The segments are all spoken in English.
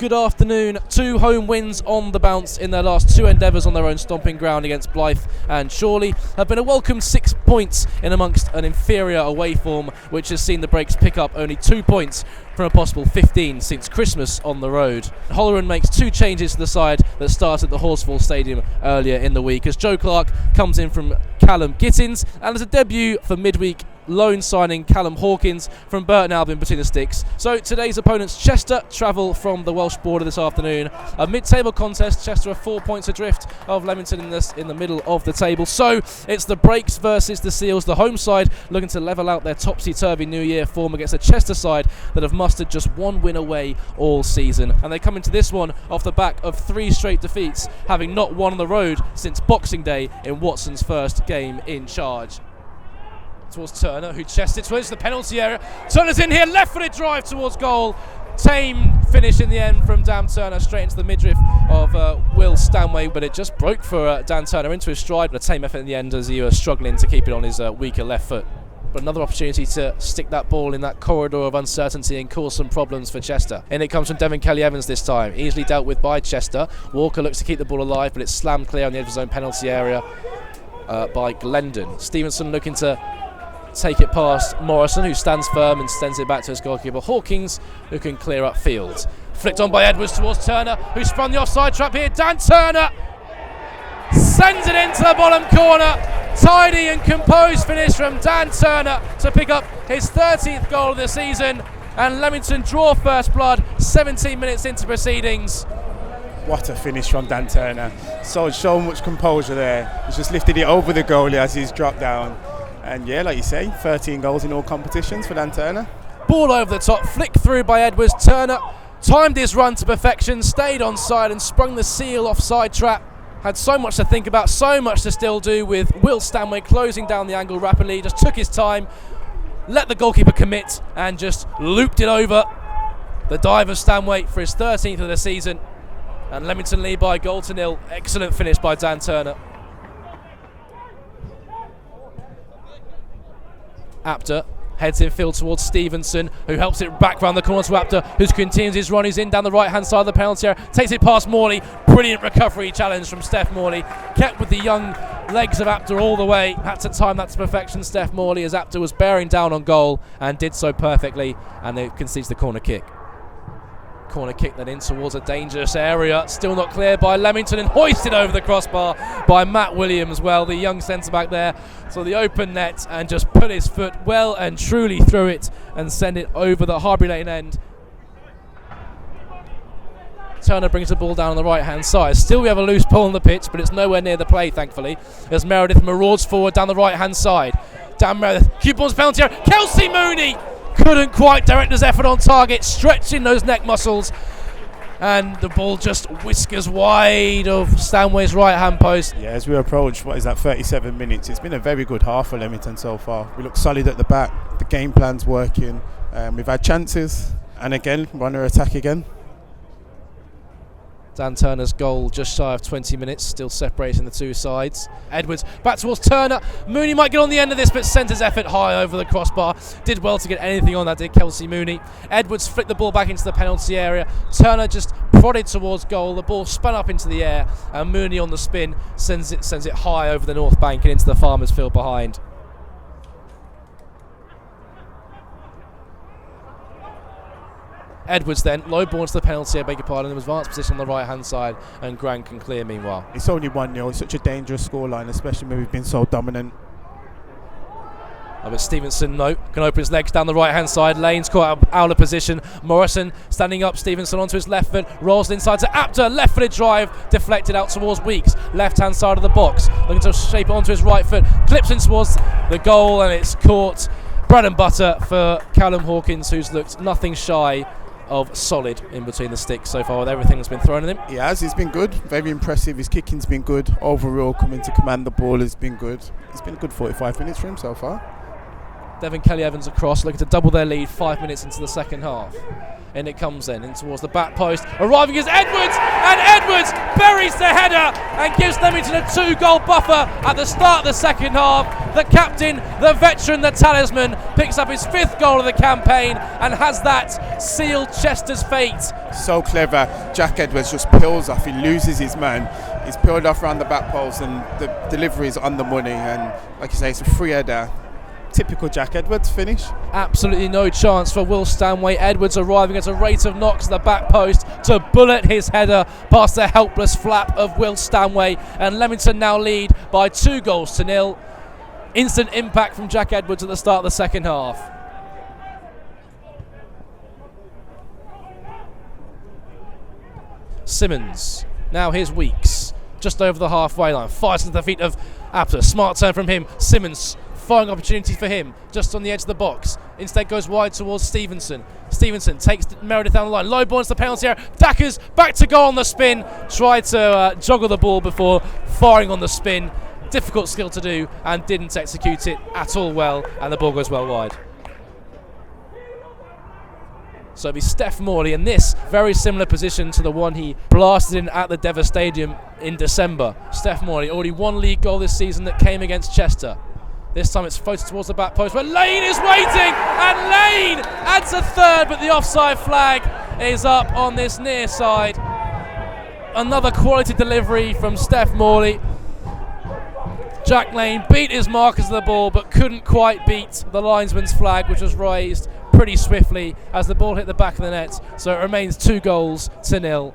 Good afternoon. 2 home wins on the bounce in their last 2 endeavours on their own stomping ground against Blyth and Chorley have been a welcome 6 points in amongst an inferior away form, which has seen the Breaks pick up only 2 points from a possible 15 since Christmas on the road. Holleran makes 2 changes to the side that started at the Horsfall Stadium earlier in the week, as Joe Clark comes in from Callum Gittins, and as a debut for midweek loan signing Callum Hawkins from Burton Albion between the sticks. So today's opponents, Chester, travel from the Welsh border this afternoon. A mid-table contest. Chester are 4 points adrift of Leamington in the middle of the table. So it's the Breaks versus the Seals, the home side looking to level out their topsy-turvy New Year form against a Chester side that have mustered just 1 win away all season. And they come into this one off the back of 3 straight defeats, having not won on the road since Boxing Day in Watson's first game in charge. Towards Turner, who chests it towards the penalty area. Turner's in here, left-footed drive towards goal. Tame finish in the end from Dan Turner, straight into the midriff of Will Stanway, but it just broke for Dan Turner into his stride. But a tame effort in the end as he was struggling to keep it on his weaker left foot. But another opportunity to stick that ball in that corridor of uncertainty and cause some problems for Chester. And it comes from Devon Kelly-Evans this time, easily dealt with by Chester. Walker looks to keep the ball alive, but it's slammed clear on the edge of his own penalty area by Glendon. Stevenson looking to take it past Morrison, who stands firm and sends it back to his goalkeeper Hawkins, who can clear up field. Flicked on by Edwards towards Turner, who's sprung the offside trap here. Dan Turner sends it into the bottom corner. Tidy and composed finish from Dan Turner to pick up his 13th goal of the season, and Leamington draw first blood 17 minutes into proceedings. What a finish from Dan Turner. So much composure there. He's just lifted it over the goalie as he's dropped down. And yeah, like you say, 13 goals in all competitions for Dan Turner. Ball over the top, flicked through by Edwards. Turner timed his run to perfection, stayed onside and sprung the Seal offside trap. Had so much to think about, so much to still do, with Will Stanway closing down the angle rapidly. Just took his time, let the goalkeeper commit and just looped it over. The dive of Stanway for his 13th of the season. And Leamington lead by 1-0. Excellent finish by Dan Turner. Apter heads in field towards Stevenson, who helps it back round the corner to Apter, who continues his run. He's in down the right hand side of the penalty area, takes it past Morley. Brilliant recovery challenge from Steph Morley, kept with the young legs of Apter all the way. Had to time that to perfection, Steph Morley, as Apter was bearing down on goal and did so perfectly, and it concedes the corner kick. Corner kick then in towards a dangerous area, still not cleared by Leamington, and hoisted over the crossbar by Matt Williams. Well, the young centre-back there saw the open net and just put his foot well and truly through it and send it over the Harbury Lane end. Turner brings the ball down on the right-hand side. Still we have a loose ball on the pitch, but it's nowhere near the play, thankfully, as Meredith marauds forward down the right-hand side. Dan Meredith, Cupid's penalty area, Kelsey Mooney couldn't quite direct his effort on target, stretching those neck muscles, and the ball just whiskers wide of Stanway's right hand post. Yeah, as we approach, 37 minutes, it's been a very good half for Leamington so far. We look solid at the back, the game plan's working, we've had chances, and again, we're under attack again. Dan Turner's goal just shy of 20 minutes, still separating the two sides. Edwards back towards Turner. Mooney might get on the end of this, but sent his effort high over the crossbar. Did well to get anything on that, did Kelsey Mooney. Edwards flicked the ball back into the penalty area. Turner just prodded towards goal. The ball spun up into the air, and Mooney on the spin sends it high over the north bank and into the Farmers' Field behind. Edwards then, low ball into the penalty, I beg your pardon, in advanced position on the right hand side, and Grant can clear meanwhile. It's only 1-0, it's such a dangerous scoreline, especially when we've been so dominant. But Stevenson, can open his legs down the right hand side. Lane's caught out of position. Morrison standing up, Stevenson onto his left foot, rolls inside to Apter, left footed drive, deflected out towards Weeks, left hand side of the box, looking to shape it onto his right foot, clips in towards the goal, and it's caught. Bread and butter for Callum Hawkins, who's looked nothing shy of solid in between the sticks so far with everything that's been thrown at him. He has, he's been good, very impressive. His kicking's been good. Overall, coming to command the ball has been good. It's been a good 45 minutes for him so far. Devon Kelly-Evans across, looking to double their lead 5 minutes into the second half. In it comes then, in towards the back post. Arriving is Edwards, and Edwards buries the header and gives Leamington a 2-goal buffer at the start of the second half. The captain, the veteran, the talisman, picks up his 5th goal of the campaign and has that sealed Chester's fate. So clever. Jack Edwards just peels off. He loses his man. He's peeled off around the back post, and the delivery is on the money. And like you say, it's a free header. Typical Jack Edwards finish. Absolutely no chance for Will Stanway. Edwards arriving at a rate of knots to the back post to bullet his header past the helpless flap of Will Stanway, and Leamington now lead by 2-0. Instant impact from Jack Edwards at the start of the second half. Simmons, now here's Weeks, just over the halfway line, fires to the feet of Apter. Smart turn from him. Simmons, firing opportunity for him, just on the edge of the box. Instead goes wide towards Stevenson. Stevenson takes Meredith down the line. Low ball into the penalty area. Dackers back to goal on the spin. Tried to joggle the ball before firing on the spin. Difficult skill to do, and didn't execute it at all well, and the ball goes well wide. So it'll be Steph Morley in this very similar position to the one he blasted in at the Devon Stadium in December. Steph Morley, already 1 league goal this season that came against Chester. This time it's floated towards the back post, but Lane is waiting, and Lane adds a 3rd, but the offside flag is up on this near side. Another quality delivery from Steph Morley. Jack Lane beat his markers of the ball, but couldn't quite beat the linesman's flag, which was raised pretty swiftly as the ball hit the back of the net. So it remains 2-0.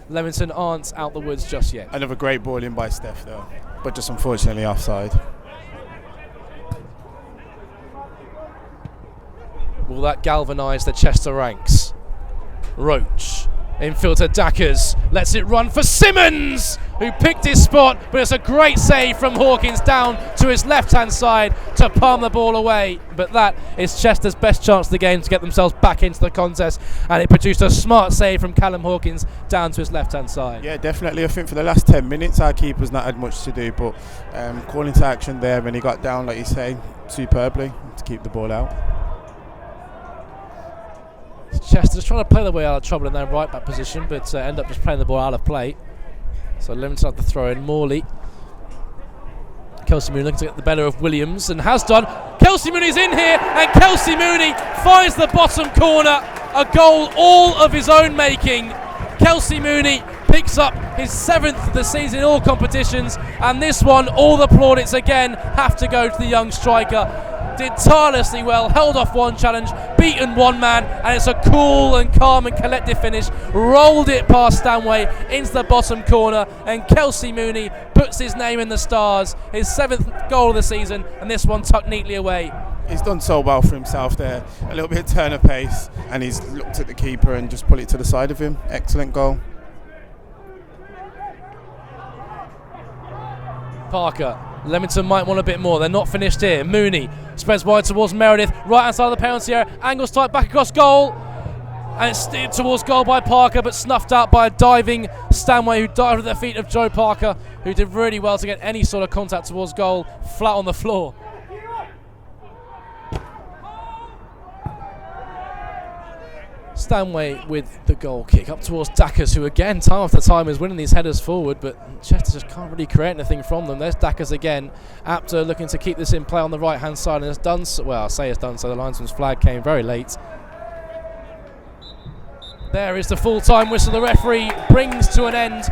Leamington aren't out the woods just yet. Another great ball in by Steph though, but just unfortunately offside. Will that galvanise the Chester ranks? Roach, infield to Dackers, lets it run for Simmons, who picked his spot, but it's a great save from Hawkins down to his left-hand side to palm the ball away. But that is Chester's best chance of the game to get themselves back into the contest, and it produced a smart save from Callum Hawkins down to his left-hand side. Yeah, definitely. I think for the last 10 minutes our keeper's not had much to do, but calling to action there when he got down, like you say, superbly to keep the ball out. Chester's trying to play their way out of trouble in their right back position, but end up just playing the ball out of play. So Leamington had the throw in. Morley, Kelsey Mooney looking to get the better of Williams, and has done. Kelsey Mooney's in here, and Kelsey Mooney finds the bottom corner. A goal all of his own making. Kelsey Mooney picks up his 7th of the season in all competitions, and this one, all the plaudits again have to go to the young striker. Did tirelessly well, held off one challenge, beaten one man, and it's a cool and calm and collective finish. Rolled it past Stanway into the bottom corner, and Kelsey Mooney puts his name in the stars. His 7th goal of the season, and this one tucked neatly away. He's done so well for himself there. A little bit of turn of pace, and he's looked at the keeper and just put it to the side of him. Excellent goal. Parker, Leamington might want a bit more. They're not finished here. Mooney spreads wide towards Meredith, right hand side of the penalty area, angles tight back across goal, and it's steered towards goal by Parker, but snuffed out by a diving Stanway, who dived at the feet of Joe Parker, who did really well to get any sort of contact towards goal, flat on the floor. Stanway with the goal kick up towards Dackers, who again time after time is winning these headers forward, but Chester just can't really create anything from them. There's Dackers again. Apter looking to keep this in play on the right hand side, and has done so. Well, I say it's done so. The linesman's flag came very late. There is the full-time whistle. The referee brings to an end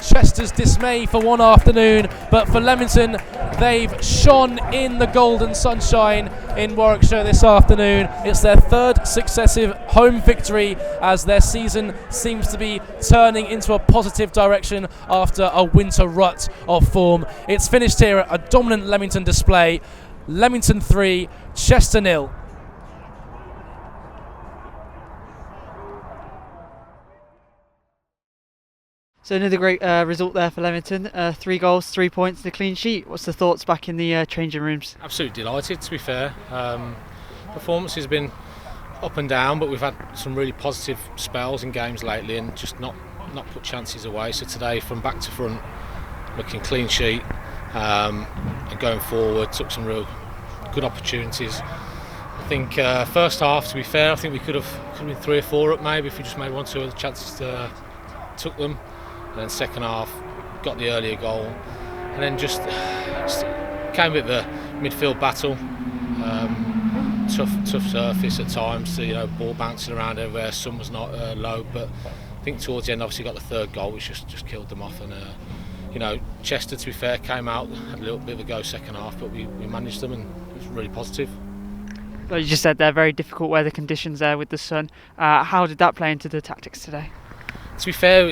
Chester's dismay for one afternoon, but for Leamington, they've shone in the golden sunshine in Warwickshire this afternoon. It's their 3rd successive home victory, as their season seems to be turning into a positive direction after a winter rut of form. It's finished here at a dominant Leamington display. Leamington 3, Chester 0. So another great result there for Leamington. 3 goals, 3 points and a clean sheet. What's the thoughts back in the changing rooms? Absolutely delighted, to be fair. Performance has been up and down, but we've had some really positive spells in games lately and just not put chances away. So today, from back to front, looking clean sheet, and going forward, took some real good opportunities I think first half, to be fair, I think we could have been 3 or 4 up maybe if we just made 1 or 2 other chances, took them. And then second half, got the earlier goal, and then just came a bit of a midfield battle. Tough surface at times, ball bouncing around everywhere. Sun was not low, but I think towards the end, obviously got the third goal, which just killed them off. And Chester, to be fair, came out, had a little bit of a go second half, but we managed them, and it was really positive. Well, you just said they're very difficult weather conditions there with the sun. How did that play into the tactics today? To be fair,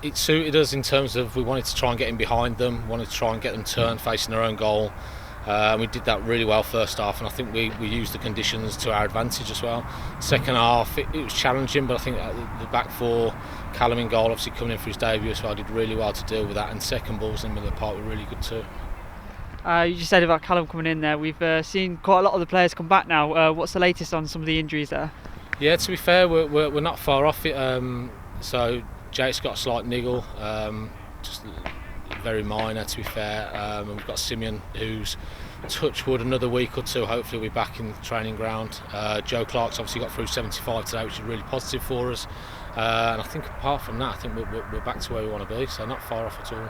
it suited us in terms of we wanted to try and get in behind them, wanted to try and get them turned facing their own goal. We did that really well first half, and I think we used the conditions to our advantage as well. Second half, it was challenging, but I think the back four, Callum in goal, obviously coming in for his debut as well, did really well to deal with that, and second balls in the middle of the park were really good too. You just said about Callum coming in there. We've seen quite a lot of the players come back now. What's the latest on some of the injuries there? Yeah, to be fair, we're not far off it. So Jake's got a slight niggle, just very minor, to be fair. And we've got Simeon, who's touch wood another week or 2. Hopefully we'll be back in the training ground. Joe Clark's obviously got through 75 today, which is really positive for us. And I think apart from that, I think we're back to where we want to be. So not far off at all.